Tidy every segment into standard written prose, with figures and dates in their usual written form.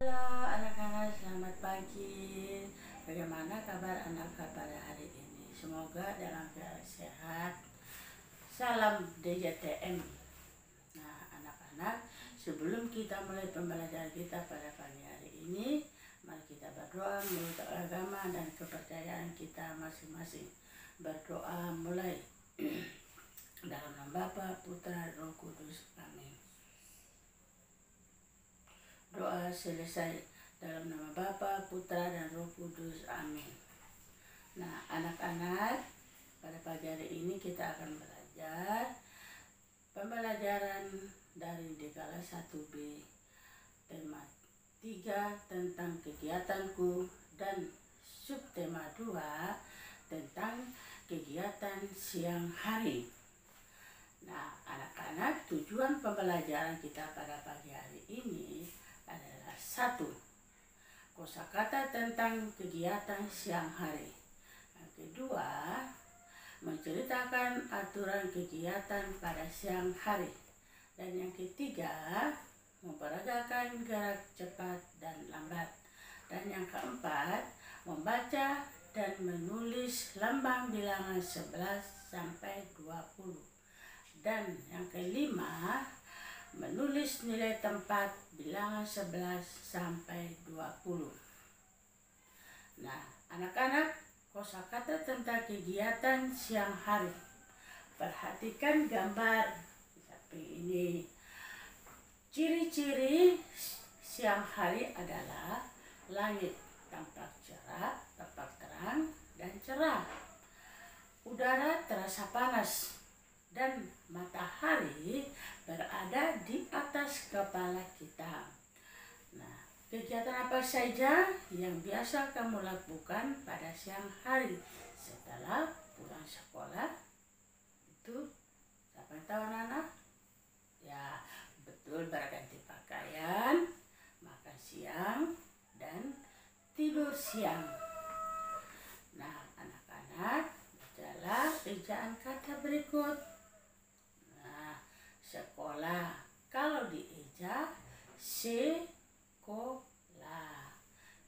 Halo anak-anak, selamat pagi. Bagaimana kabar anak pada hari ini? Semoga dalam keadaan sehat. Salam DJTM. Nah anak-anak, sebelum kita mulai pembelajaran kita pada pagi hari ini, mari kita berdoa menurut agama dan kepercayaan kita masing-masing. Berdoa mulai. Dalam nama Bapa, Putra, Roh Kudus. Amin. Doa selesai. Dalam nama Bapa, Putra, dan Roh Kudus. Amin. Nah, anak-anak, pada pagi hari ini kita akan belajar pembelajaran dari Dikala 1B, tema 3 tentang kegiatanku, dan subtema 2 tentang kegiatan siang hari. Nah, anak-anak, tujuan pembelajaran kita pada pagi hari ini adalah 1. Kosakata tentang kegiatan siang hari. Yang kedua, menceritakan aturan kegiatan pada siang hari. Dan yang ketiga, memperagakan gerak cepat dan lambat. Dan yang keempat, membaca dan menulis lambang bilangan 11 sampai 20. Dan yang kelima, menulis nilai tempat bilangan 11 sampai 20. Nah, anak-anak, kosakata tentang kegiatan siang hari. Perhatikan gambar di samping ini. Ciri-ciri siang hari adalah langit tampak cerah, tampak terang, dan cerah. Udara terasa panas dan matahari berada di atas kepala kita. Nah, kegiatan apa saja yang biasa kamu lakukan pada siang hari setelah pulang sekolah? Itu siapa yang tahu anak-anak? Ya, betul, berganti pakaian, makan siang, dan tidur siang. Nah, anak-anak, bacalah ejaan kata berikut. Sekolah, kalau dieja sekolah.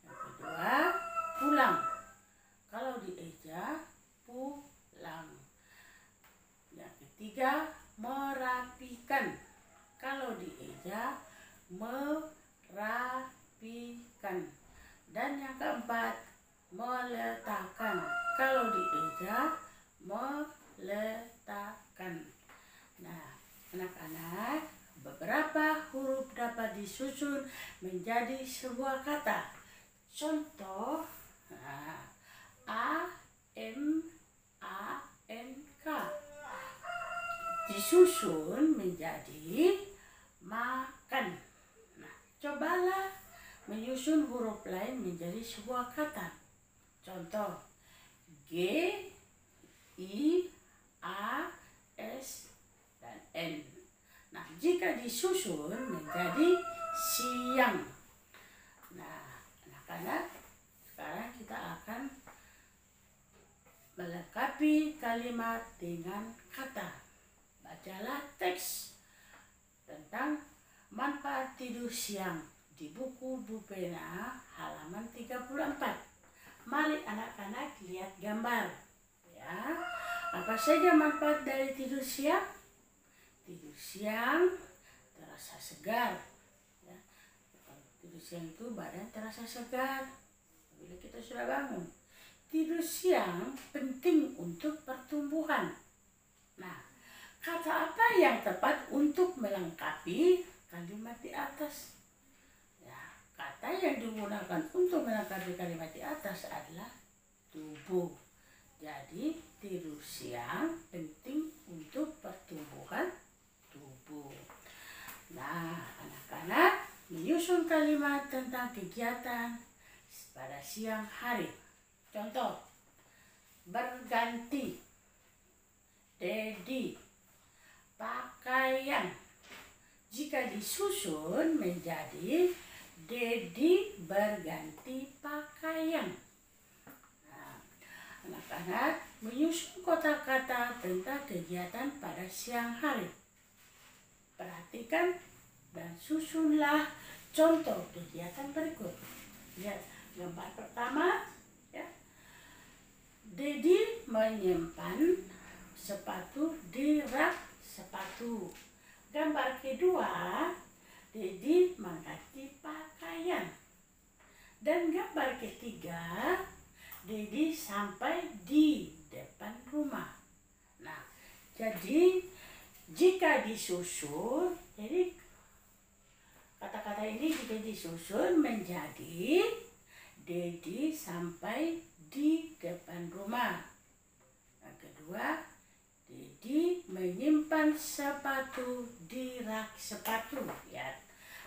Yang kedua, pulang, kalau dieja pulang. Yang ketiga, merapikan, kalau dieja merapikan. Dan yang keempat, meletakkan, kalau dieja meletakkan. Nah, anak-anak, beberapa huruf dapat disusun menjadi sebuah kata. Contoh, A, M, A, N, K. Disusun menjadi makan. Nah, cobalah menyusun huruf lain menjadi sebuah kata. Contoh, G, I, A, S, dan N. Nah, jika disusun menjadi siang. Nah, anak-anak, sekarang kita akan melengkapi kalimat dengan kata. Bacalah teks tentang manfaat tidur siang di buku Bupena halaman 34. Mari anak-anak lihat gambar. Ya, apa saja manfaat dari tidur siang? Tidur siang terasa segar. Ya. Tidur siang itu badan terasa segar bila kita sudah bangun. Tidur siang penting untuk pertumbuhan. Nah, kata apa yang tepat untuk melengkapi kalimat di atas? Ya, kata yang digunakan untuk melengkapi kalimat di atas adalah tubuh. Jadi, tidur siang penting untuk pertumbuhan tubuh. Nah, anak-anak, menyusun kalimat tentang kegiatan pada siang hari. Contoh, berganti, Dedi, pakaian. Jika disusun menjadi Dedi berganti pakaian. Nah, anak-anak, menyusun kata-kata tentang kegiatan pada siang hari. Perhatikan dan susunlah contoh kegiatan berikut. Lihat gambar pertama, ya. Dedi menyimpan sepatu di rak sepatu. Gambar kedua, Dedi mengganti pakaian. Dan gambar ketiga, Dedi sampai di depan rumah. Nah, jadi jika disusun, jadi kata-kata ini jika disusun menjadi Dedi sampai di depan rumah. Yang kedua, Dedi menyimpan sepatu di rak sepatu, ya.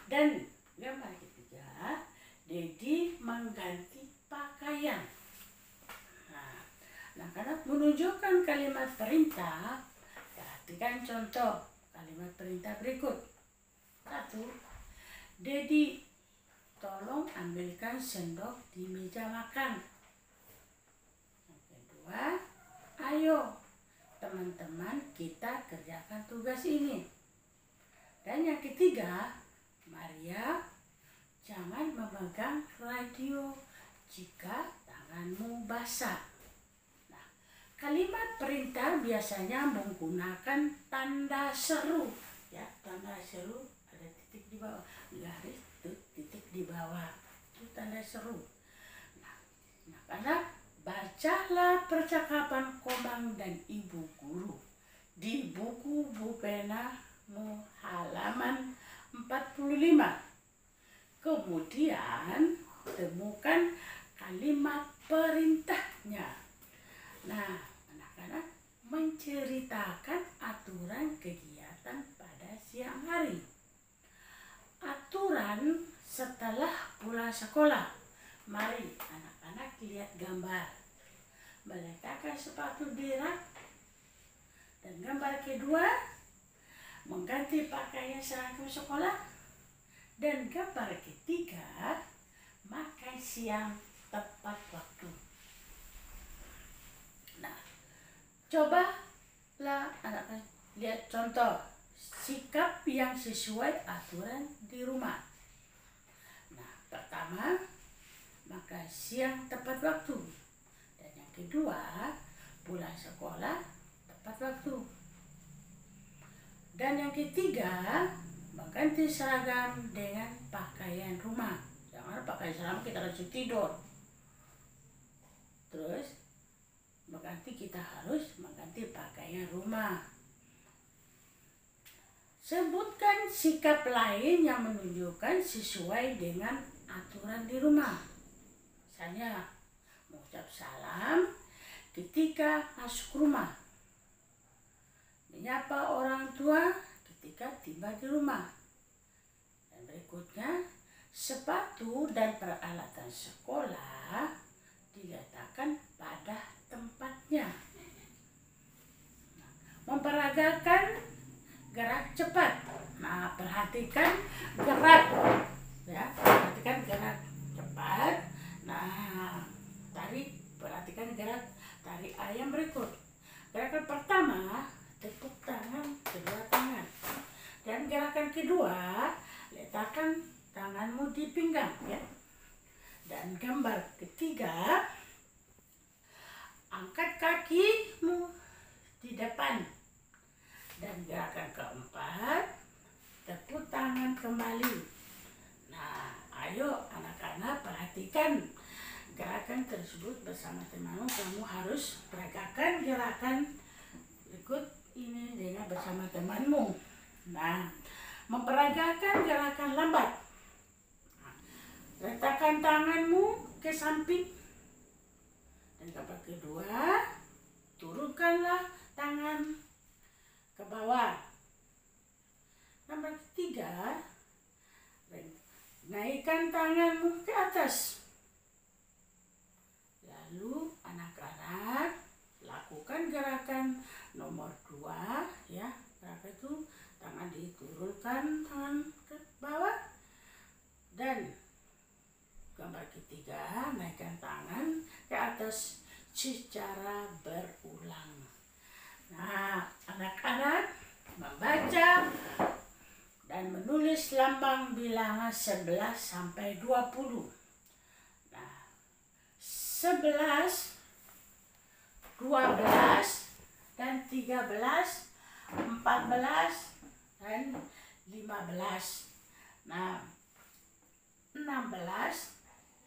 Dan gambar ketiga, Dedi mengganti pakaian. Nah, karena menunjukkan kalimat perintah, perhatikan contoh kalimat perintah berikut. 1. Dedi, tolong ambilkan sendok di meja makan. Yang kedua, ayo teman-teman kita kerjakan tugas ini. Dan yang ketiga, Maria, jangan memegang radio jika tanganmu basah. Nah, kalimat perintah biasanya menggunakan tanda seru, ya. Tanda seru ada titik di bawah, garis titik di bawah, itu tanda seru. Nah, karena bacalah percakapan Komang dan Ibu Guru di buku bupenamu halaman 45. Kemudian temukan kalimat perintahnya. Nah, anak-anak menceritakan aturan kegiatan pada siang hari. Aturan setelah pulang sekolah. Mari anak-anak lihat gambar. Meletakkan sepatu di rak. Dan gambar kedua, mengganti pakaian seragam sekolah. Dan gambar ketiga, makan siang tepat waktu. Nah, cobalah anak-anak lihat contoh sikap yang sesuai aturan di rumah. Nah, pertama, makan siang tepat waktu. Dan yang kedua, pulang sekolah tepat waktu. Dan yang ketiga, mengganti seragam dengan pakaian rumah. Jangan pakai seragam kita langsung tidur. Terus kita harus mengganti pakaian rumah. Sebutkan sikap lain yang menunjukkan sesuai dengan aturan di rumah. Misalnya mengucap salam ketika masuk rumah, menyapa orang tua ketika tiba di rumah. Dan berikutnya, sepatu dan peralatan sekolah diletakkan pada tempatnya. Memperagakan gerak cepat. Nah, perhatikan gerak, ya. Perhatikan gerak cepat. Nah, perhatikan gerak tarik ayam berikut. Gerakan pertama, tepuk tangan kedua tangan. Dan gerakan kedua, letakkan tanganmu di pinggang, ya. Dan gambar ketiga, angkat kakimu di depan. Dan gerakan keempat, tepuk tangan kembali. Nah, ayo anak-anak perhatikan gerakan tersebut bersama temanmu. Kamu harus peragakan gerakan berikut ini dengan bersama temanmu. Nah, memperagakan gerakan lambat. Letakkan tanganmu ke samping. Dan gambar kedua, turunkanlah tangan ke bawah. Gambar ketiga, naikkan tanganmu ke atas. Lalu anak-anak lakukan gerakan nomor 2, ya. Gerakan itu tangan diturunkan, tangan ke bawah. Dan gambar ketiga, naikkan tangan ke atas secara berulang. Nah, anak-anak membaca dan dan menulis lambang bilangan 11 sampai 20. Nah, 11, 12, dan 13, 14, dan 15. Nah, 16,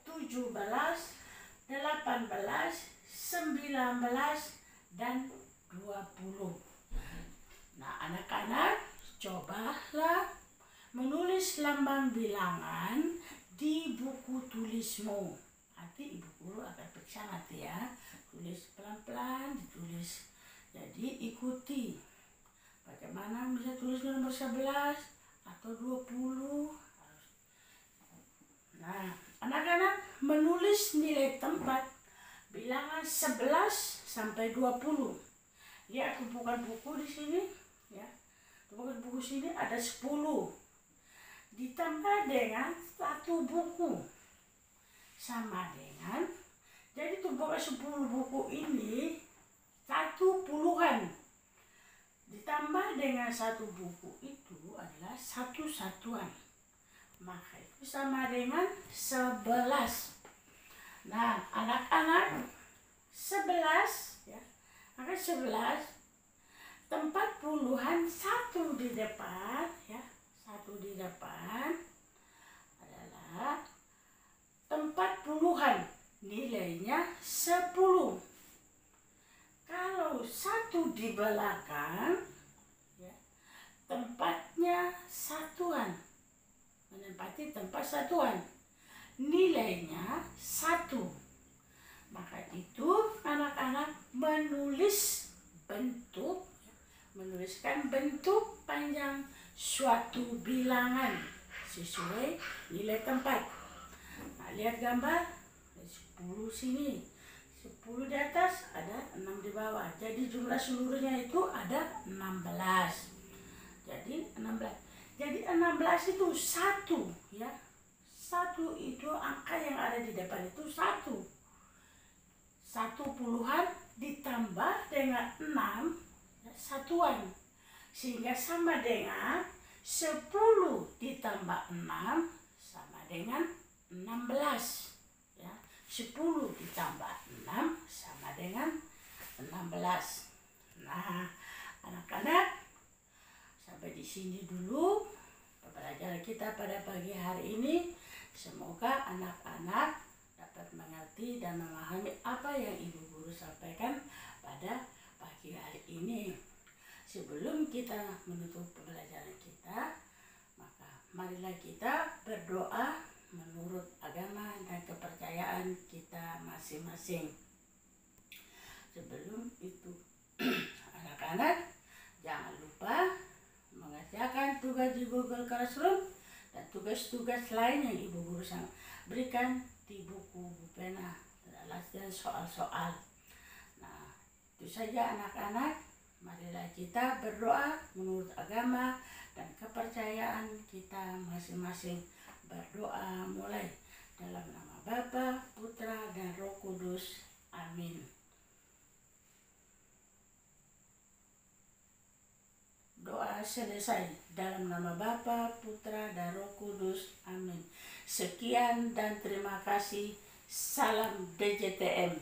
17, 18, 19, dan 20. Nah, anak-anak, cobalah menulis lambang bilangan di buku tulismu. Nanti ibu guru akan periksa nanti ya. Tulis pelan-pelan, ditulis. Jadi ikuti. Bagaimana bisa tulis nomor 11 atau 20. Nah, anak-anak menulis nilai tempat bilangan 11 sampai 20. Ya, tumpukan buku di sini ya. Tumpukan buku sini ada 10. Ditambah dengan 1 buku. Sama dengan, jadi tumpukan 10 buku ini 1 puluhan. Ditambah dengan 1 buku itu adalah 1 satuan. Maka itu sama dengan 11. Nah, anak-anak, 11 ya. Maka 11 tempat puluhan 1 di depan ya. 1 di depan adalah tempat puluhan, nilainya 10. Kalau 1 di belakang ya, tempatnya satuan, menempati tempat satuan, nilainya 1. Maka itu anak-anak menuliskan bentuk panjang suatu bilangan sesuai nilai tempat. Nah, lihat gambar 10 sini, 10 di atas, ada 6 di bawah. Jadi jumlah seluruhnya itu ada 16. Jadi 16. Jadi 16 itu 1 ya. 1 itu angka yang ada di depan itu 1. 1 puluhan ditambah dengan 6 ya, satuan. Sehingga sama dengan 10 ditambah 6 sama dengan 16. Ya, 10 ditambah 6 sama dengan 16. Nah, anak-anak, sampai di sini dulu pembelajaran kita pada pagi hari ini. Semoga anak-anak dapat mengerti dan memahami apa yang ibu guru sampaikan pada pagi hari ini. Sebelum kita menutup pembelajaran kita, maka marilah kita berdoa menurut agama dan kepercayaan kita masing-masing. Sebelum itu, anak-anak jangan lupa mengerjakan tugas di Google Classroom dan tugas-tugas lain yang ibu guru berikan di buku pena dan soal-soal. Nah, itu saja anak-anak. Marilah kita berdoa menurut agama dan kepercayaan kita masing-masing. Berdoa mulai dalam nama Bapa, Putra, dan Roh Kudus. Amin. Doa selesai dalam nama Bapa, Putra, dan Roh Kudus. Amin. Sekian dan terima kasih. Salam DJTM.